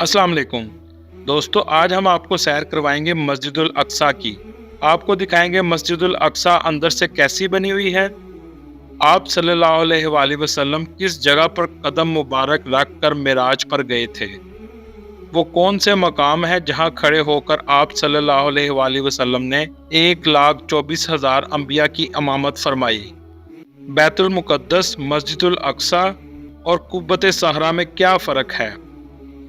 अस्सलाम वालेकुम दोस्तों, आज हम आपको सैर करवाएंगे मस्जिदुल अक्सा की। आपको दिखाएंगे मस्जिदुल अक्सा अंदर से कैसी बनी हुई है। आप सल्लल्लाहु अलैहि वसल्लम किस जगह पर कदम मुबारक रख कर मिराज पर गए थे। वो कौन से मकाम है जहां खड़े होकर आप सल्लल्लाहु अलैहि वसल्लम ने 1,24,000 अंबिया की इमामत फरमाई। बैतुल मुक़द्दस, मस्जिदुल अक्सा और कुब्बत सहरा में क्या फ़र्क है।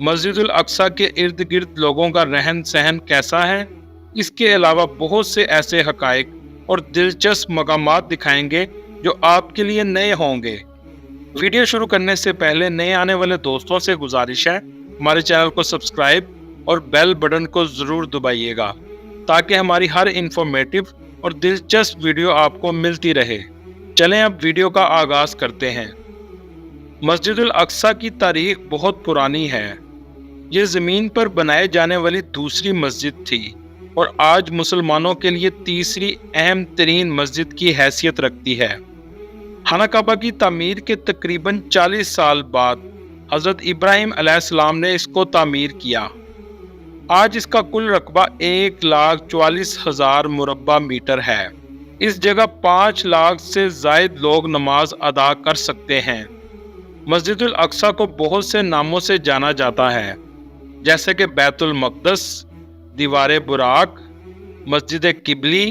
मस्जिदुल अक्सा के इर्द गिर्द लोगों का रहन सहन कैसा है। इसके अलावा बहुत से ऐसे हकाइक और दिलचस्प मकामात दिखाएंगे जो आपके लिए नए होंगे। वीडियो शुरू करने से पहले नए आने वाले दोस्तों से गुजारिश है, हमारे चैनल को सब्सक्राइब और बेल बटन को ज़रूर दबाइएगा ताकि हमारी हर इंफॉर्मेटिव और दिलचस्प वीडियो आपको मिलती रहे। चलें अब वीडियो का आगाज़ करते हैं। मस्जिदुल अक्सा की तारीख बहुत पुरानी है। ये ज़मीन पर बनाए जाने वाली दूसरी मस्जिद थी और आज मुसलमानों के लिए तीसरी अहम तरीन मस्जिद की हैसियत रखती है। खाना काबा की तामीर के तकरीबन 40 साल बाद हज़रत इब्राहिम अलैहिस्सलाम ने इसको तामीर किया। आज इसका कुल रकबा 1,44,000 मुरब्बा मीटर है। इस जगह 5 लाख से ज़ायद लोग नमाज अदा कर सकते हैं। मस्जिदुल अक्सा को बहुत से नामों से जाना जाता है, जैसे कि बैतुल मक़दस, दीवार बुराक, मस्जिद किबली,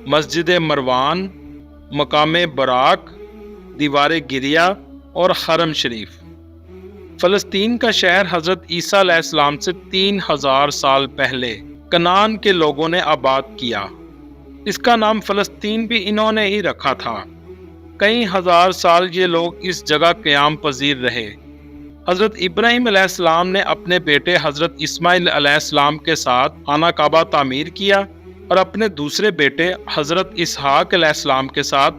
मस्जिद मरवान, मकाम बराक, दीवार गिरिया और हरम शरीफ। फ़लस्तीन का शहर हज़रत ईसा अलैहिस्सलाम से 3000 साल पहले कनान के लोगों ने आबाद किया। इसका नाम फ़लस्तीन भी इन्होंने ही रखा था। कई हजार साल ये लोग इस जगह क़याम पजीर रहे। हज़रत इब्राहिम अलैहिस्सलाम ने अपने बेटे हज़रत इस्माइल अलैहिस्सलाम के साथ खाना काबा तामीर किया और अपने दूसरे बेटे हज़रत इसहाक अलैहिस्सलाम के साथ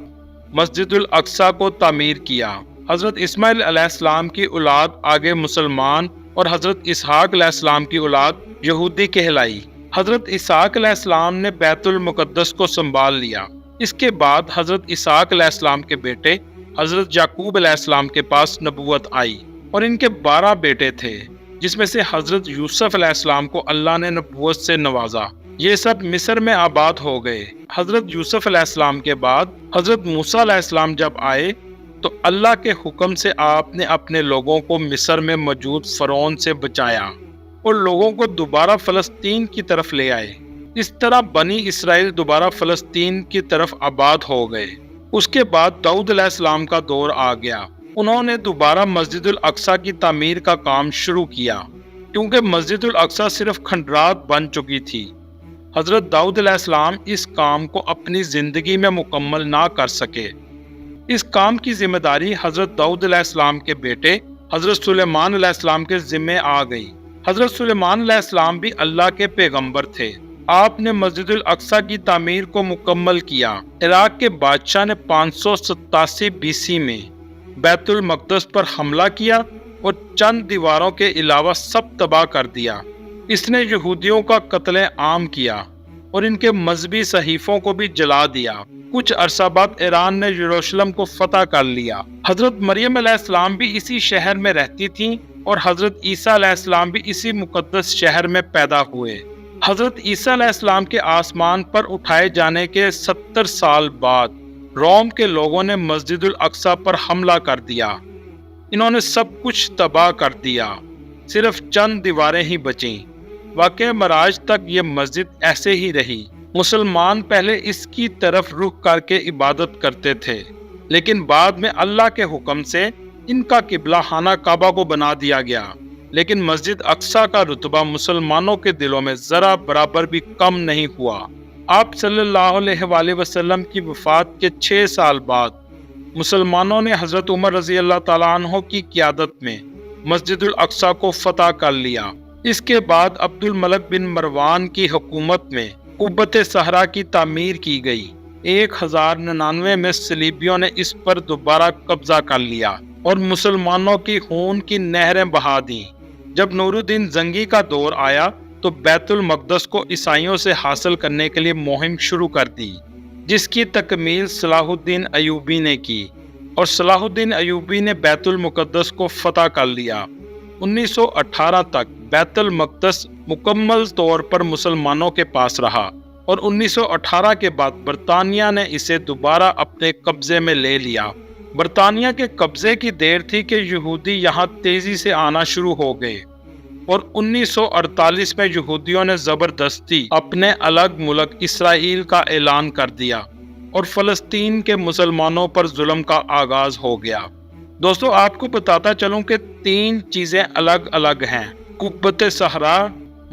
मस्जिदुल अक्सा को तामीर किया। हज़रत इस्माइल अलैहिस्सलाम की औलाद आगे मुसलमान और हज़रत इसहाक अलैहिस्सलाम की औलाद यहूदी कहलाई। हज़रत इसहाक अलैहिस्सलाम ने बैतुल मुक़द्दस को संभाल लिया। इसके बाद हज़रत इसहाक अलैहिस्सलाम के बेटे हज़रत याकूब अलैहिस्सलाम के पास नबूवत आई और इनके 12 बेटे थे, जिसमें से हज़रत यूसुफ अलैहिस्सलाम को अल्लाह ने नबूवत से नवाजा। ये सब मिस्र में आबाद हो गए। हज़रत यूसुफ अलैहिस्सलाम के बाद हज़रत मूसा अलैहिस्सलाम जब आए तो अल्लाह के हुक्म से आपने अपने लोगों को मिस्र में मौजूद फ़िरौन से बचाया और लोगों को दोबारा फ़लस्तीन की तरफ ले आए। इस तरह बनी इसराइल दोबारा फ़लस्तीन की तरफ आबाद हो गए। उसके बाद दाऊद अलैहिस्सलाम का दौर आ गया। उन्होंने दोबारा मस्जिदुल अक्सा की तामीर का काम शुरू किया, क्योंकि मस्जिदुल अक्सा सिर्फ खंडरात बन चुकी थी। हज़रत दाऊद अलैहिस्सलाम इस काम को अपनी ज़िंदगी में मुकम्मल ना कर सके। इस काम की जिम्मेदारी हज़रत दाऊद अलैहिस्सलाम के बेटे हज़रत सुलेमान अलैहिस्सलाम के ज़िम्मे आ गई। हज़रत सुलेमान अलैहिस्सलाम भी अल्लाह के पैगंबर थे। आपने मस्जिदुल अक्सा की तामीर को मुकम्मल किया। इराक के बादशाह ने 587 BC में बैतुल मक़दस पर हमला किया और चंद दीवारों के अलावा सब तबाह कर दिया। इसने यहूदियों का कत्ले आम किया और इनके मजहबी सहीफों को भी जला दिया। कुछ अरसा बाद ईरान ने यरूशलेम को फतह कर लिया। हज़रत मरियम अलैहिस्सलाम भी इसी शहर में रहती थीं और हज़रत ईसा अलैहिस्सलाम भी इसी मुक़द्दस शहर में पैदा हुए। हज़रत ईसा अलैहिस्सलाम के आसमान पर उठाए जाने के 70 साल बाद रोम के लोगों ने मस्जिदुल अक्सा पर हमला कर दिया। इन्होंने सब कुछ तबाह कर दिया, सिर्फ चंद दीवारें ही बचीं। वाक़ई मराज तक ये मस्जिद ऐसे ही रही। मुसलमान पहले इसकी तरफ रुख करके इबादत करते थे, लेकिन बाद में अल्लाह के हुक्म से इनका किबला खाना काबा को बना दिया गया। लेकिन मस्जिद अक्सा का रुतबा मुसलमानों के दिलों में ज़रा बराबर भी कम नहीं हुआ। आप सल्लल्लाहु अलैहि वसल्लम की वफ़ात के 6 साल बाद मुसलमानों ने हज़रत उमर रज़ी अल्लाह ताला अन्हो की क़ियादत में मस्जिदुल अक्सा को फतह कर लिया। इसके बाद अब्दुल मलिक बिन मरवान की हुकूमत में कुब्बत सहरा की तामीर की गई। 1099 में सलीबियों ने इस पर दोबारा कब्जा कर लिया और मुसलमानों की खून की नहरें बहा दी। जब नूरुद्दीन जंगी का दौर आया तो बैतुल मक़दस को ईसाइयों से हासिल करने के लिए मुहिम शुरू कर दी, जिसकी तकमील सलाहुद्दीन अयूबी ने की और सलाहुद्दीन अयूबी ने बैतुल मुक़द्दस को फतह कर लिया। 1918 तक बैतुल मक़दस मुकम्मल तौर पर मुसलमानों के पास रहा और 1918 के बाद बरतानिया ने इसे दोबारा अपने कब्जे में ले लिया। बरतानिया के कब्जे की देर थी कि यहूदी यहाँ तेजी से आना शुरू हो गए और 1948 में यहूदियों ने जबरदस्ती अपने अलग मुल्क इसराइल का ऐलान कर दिया और फलस्तीन के मुसलमानों पर जुल्म का आगाज हो गया। दोस्तों, आपको बताता चलूं कि 3 चीजें अलग अलग हैं, कुब्बत सहरा,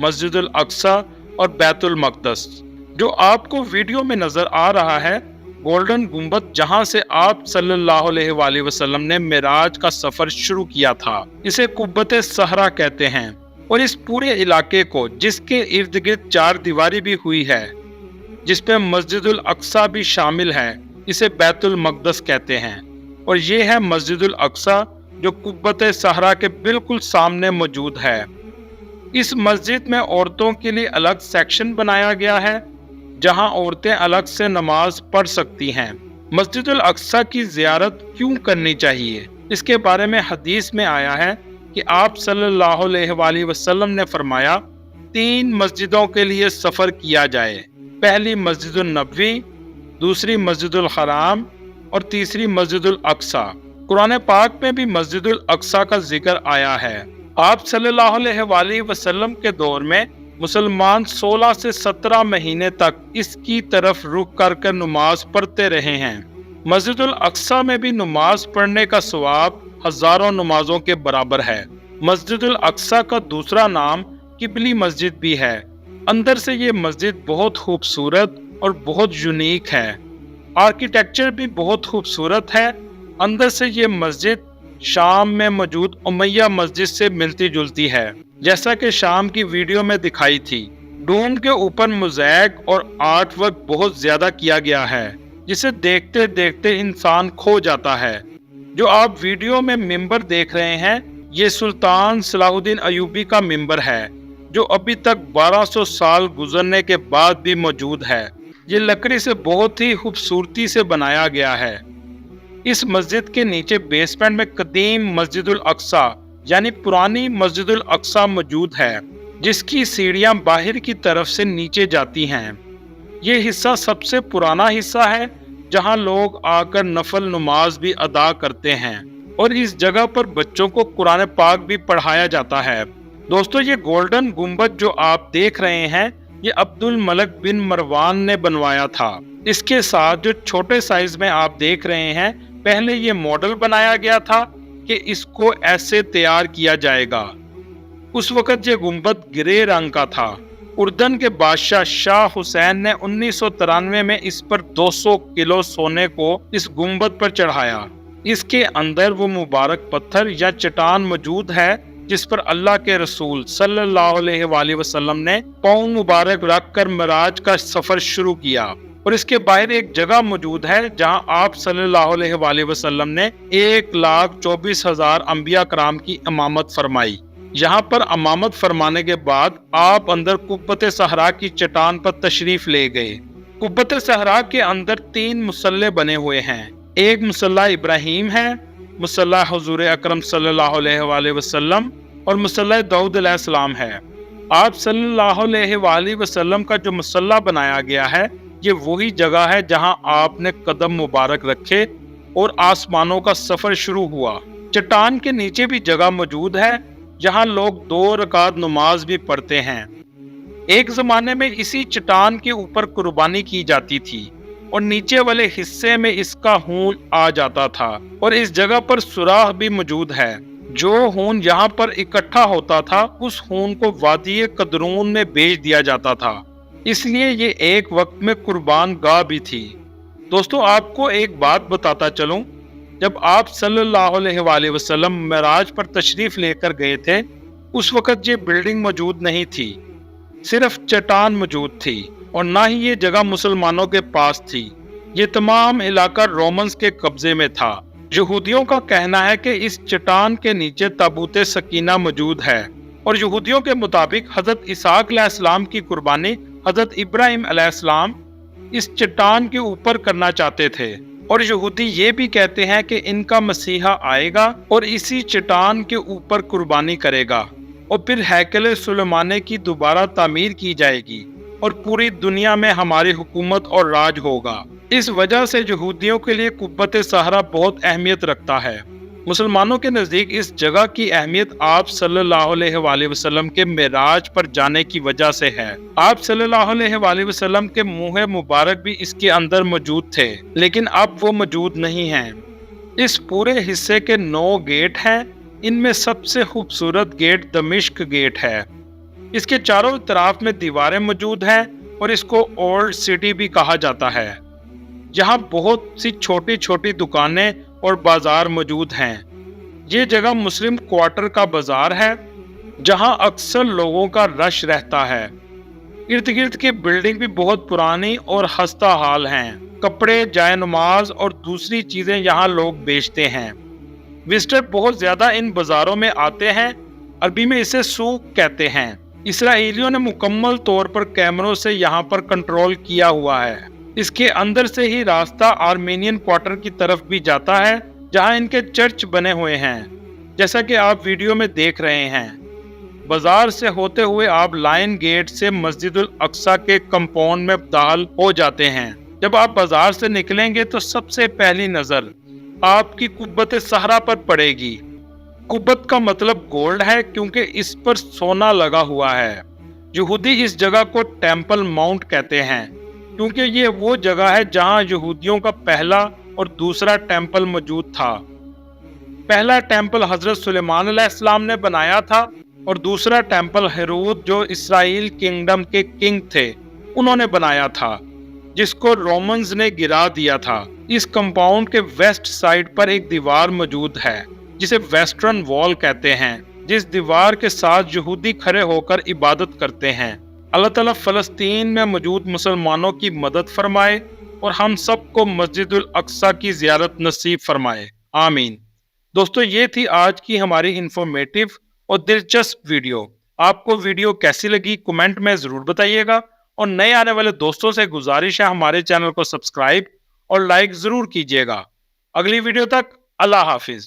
मस्जिदुल अक्सा और बैतुल मक़दस। जो आपको वीडियो में नजर आ रहा है गोल्डन गुंबद, जहां से आप सल्लल्लाहु अलैहि वसल्लम ने मिराज का सफर शुरू किया था, इसे कुब्बत सहरा कहते हैं। और इस पूरे इलाके को, जिसके इर्द गिर्द 4 दीवारी भी हुई है, जिसपे मस्जिदुल अक्सा भी शामिल है, इसे बैतुल मक़दस कहते हैं। और ये है मस्जिदुल अक्सा जो कुब्बत सहरा के बिल्कुल सामने मौजूद है। इस मस्जिद में औरतों के लिए अलग सेक्शन बनाया गया है जहां औरतें अलग से नमाज पढ़ सकती हैं। मस्जिदुल अक्सा की ज़ियारत क्यों करनी चाहिए, इसके बारे में हदीस में आया है कि आप सल्लल्लाहु अलैहि वसल्लम ने फरमाया 3 मस्जिदों के लिए सफ़र किया जाए। पहली मस्जिदुल नबवी, दूसरी मस्जिदुल हराम और तीसरी मस्जिदुल अक्सा। कुरान पाक में भी मस्जिदुल अक्सा का जिक्र आया है। आप सल्लल्लाहु अलैहि वसल्लम के दौर में मुसलमान 16 से 17 महीने तक इसकी तरफ रुख कर नमाज पढ़ते रहे हैं। मस्जिदुल अक्सा में भी नमाज पढ़ने का सवाब हजारों नमाजों के बराबर है। मस्जिदुल अक्सा का दूसरा नाम किबली मस्जिद भी है। अंदर से ये मस्जिद बहुत खूबसूरत और बहुत यूनिक है। आर्किटेक्चर भी बहुत खूबसूरत है। अंदर से ये मस्जिद शाम में मौजूद उमैया मस्जिद से मिलती जुलती है, जैसा कि शाम की वीडियो में दिखाई थी। डोम के ऊपर मोज़ैक और आर्ट वर्क बहुत ज्यादा किया गया है, जिसे देखते देखते इंसान खो जाता है। जो आप वीडियो में मिंबर देख रहे हैं, ये सुल्तान सलाहुद्दीन अयूबी का मिंबर है, जो अभी तक 1200 साल गुजरने के बाद भी मौजूद है। ये लकड़ी से बहुत ही खूबसूरती से बनाया गया है। इस मस्जिद के नीचे बेसमेंट में कदीम मस्जिदुल अक्सा यानी पुरानी मस्जिदुल अक्सा मौजूद है, जिसकी सीढ़ियां बाहर की तरफ से नीचे जाती हैं। ये हिस्सा सबसे पुराना हिस्सा है जहां लोग आकर नफल नमाज भी अदा करते हैं और इस जगह पर बच्चों को कुरान पाक भी पढ़ाया जाता है। दोस्तों, ये गोल्डन गुंबद जो आप देख रहे हैं, ये अब्दुल मलिक बिन मरवान ने बनवाया था। इसके साथ जो छोटे साइज में आप देख रहे हैं, पहले ये मॉडल बनाया गया था कि इसको ऐसे तैयार किया जाएगा। उस वक्त ये गुंबद ग्रे रंग का था। उर्दन के बादशाह शाह हुसैन ने 1993 में इस पर 200 किलो सोने को इस गुंबद पर चढ़ाया। इसके अंदर वो मुबारक पत्थर या चट्टान मौजूद है जिस पर अल्लाह के रसूल सल्लल्लाहु अलैहि वसल्लम ने पाँव मुबारक रखकर मिराज का सफर शुरू किया। और इसके बाहर एक जगह मौजूद है जहां आप सल्लल्लाहु अलैहि वसल्लम ने 1,24,000 अंबिया कराम की इमामत फरमाई। यहाँ पर इमामत फरमाने के बाद आप अंदर कुब्बत सहरा की चट्टान पर तशरीफ ले गए। कुब्बत सहरा के अंदर 3 मुसल्ले बने हुए हैं। एक मुसल्ला इब्राहिम है, मुसल्ला हुजूर अकरम सल्लल्लाहु अलैहि वसल्लम और मुसल्ला दाऊद अलैहिस्सलाम है। आप सल्लल्लाहु अलैहि वसल्लम का जो मुसल्ला बनाया गया है, ये वही जगह है जहां आपने कदम मुबारक रखे और आसमानों का सफर शुरू हुआ। चट्टान के नीचे भी जगह मौजूद है जहां लोग 2 रकात नमाज भी पढ़ते हैं। एक जमाने में इसी चट्टान के ऊपर कुर्बानी की जाती थी और नीचे वाले हिस्से में इसका खून आ जाता था और इस जगह पर सुराख भी मौजूद है। जो खून यहाँ पर इकट्ठा होता था, उस खून को वादी कदरून में बेच दिया जाता था, इसलिए ये एक वक्त में कुर्बान गाह भी थी। दोस्तों, आपको एक बात बताता चलूं, जब आप सल्लल्लाहु अलैहि वसल्लम मिराज पर तशरीफ लेकर गए थे, उस वक्त ये बिल्डिंग मौजूद नहीं थी, सिर्फ चट्टान मौजूद थी और ना ही ये जगह मुसलमानों के पास थी। ये तमाम इलाका रोमन्स के कब्जे में था। यहूदियों का कहना है कि इस चट्टान के नीचे ताबूत सकीना मौजूद है और यहूदियों के मुताबिक हजरत इसहाक अलैहिस्सलाम की कुर्बानी हजरत इब्राहिम अलैहिस्सलाम इस चट्टान के ऊपर करना चाहते थे। اور یہودی یہ بھی کہتے ہیں کہ ان کا مسیحا آئے گا اور اسی چٹان کے اوپر قربانی کرے گا، اور پھر ہیکل سلیمانے کی دوبارہ تعمیر کی جائے گی اور پوری دنیا میں ہماری حکومت اور راج ہوگا۔ اس وجہ سے یہودیوں کے لیے قبۃ صحرا بہت اہمیت رکھتا ہے۔ مسلمانوں کے نزدیک اس جگہ کی اہمیت آپ صلی اللہ علیہ وآلہ وسلم کے معراج پر جانے کی وجہ سے ہے۔ آپ صلی اللہ علیہ وآلہ وسلم کے منہ مبارک بھی اس کے اندر موجود تھے، لیکن اب وہ موجود نہیں ہیں۔ اس پورے حصے کے 9 گیٹ ہیں، ان میں سب سے خوبصورت گیٹ دمشق گیٹ ہے۔ اس کے چاروں طرف میں دیواریں موجود ہیں اور اس کو اولڈ سٹی بھی کہا جاتا ہے۔ یہاں بہت سی چھوٹی چھوٹی دکانیں اور بازار موجود ہیں۔ یہ جگہ مسلم کوارٹر کا بازار ہے، جہاں اکثر لوگوں کا رش رہتا ہے۔ ارد گرد کی بلڈنگ بھی بہت پرانی اور خستہ حال ہیں۔ کپڑے، جائے نماز اور دوسری چیزیں یہاں لوگ بیچتے ہیں۔ وزٹر بہت زیادہ ان بازاروں میں آتے ہیں، عربی میں اسے سوق کہتے ہیں۔ اسرائیلیوں نے مکمل طور پر کیمروں سے یہاں پر کنٹرول کیا ہوا ہے۔ اس کے اندر سے ہی راستہ آرمینین کوارٹر کی طرف بھی جاتا ہے، جہاں ان کے چرچ بنے ہوئے ہیں، جیسا کہ آپ ویڈیو میں دیکھ رہے ہیں۔ بازار سے ہوتے ہوئے آپ لائن گیٹ سے مسجد الاقصی کے کمپاؤنڈ میں داخل ہو جاتے ہیں۔ جب آپ بازار سے نکلیں گے تو سب سے پہلی نظر آپ کی قبۃ صحرا پر پڑے گی۔ قبت کا مطلب گولڈ ہے، کیونکہ اس پر سونا لگا ہوا ہے۔ یہودی اس جگہ کو ٹیمپل ماؤنٹ کہتے ہیں، کیونکہ یہ وہ جگہ ہے جہاں یہودیوں کا پہلا اور دوسرا ٹیمپل موجود تھا۔ پہلا ٹیمپل حضرت سلیمان علیہ السلام نے بنایا تھا، اور دوسرا ٹیمپل ہیرود، جو اسرائیل کنگڈم کے کنگ تھے، انہوں نے بنایا تھا، جس کو رومنز نے گرا دیا تھا۔ اس کمپاؤنڈ کے ویسٹ سائڈ پر ایک دیوار موجود ہے، جسے ویسٹرن وال کہتے ہیں، جس دیوار کے ساتھ یہودی کھڑے ہو کر عبادت کرتے ہیں۔ اللہ تعالیٰ فلسطین میں موجود مسلمانوں کی مدد فرمائے اور ہم سب کو مسجد الاقصی کی زیارت نصیب فرمائے، آمین۔ دوستو، یہ تھی آج کی ہماری انفارمیٹیو اور دلچسپ ویڈیو۔ آپ کو ویڈیو کیسی لگی کمنٹ میں ضرور بتائیے گا، اور نئے آنے والے دوستوں سے گزارش ہے ہمارے چینل کو سبسکرائب اور لائک ضرور کیجیے گا۔ اگلی ویڈیو تک اللہ حافظ۔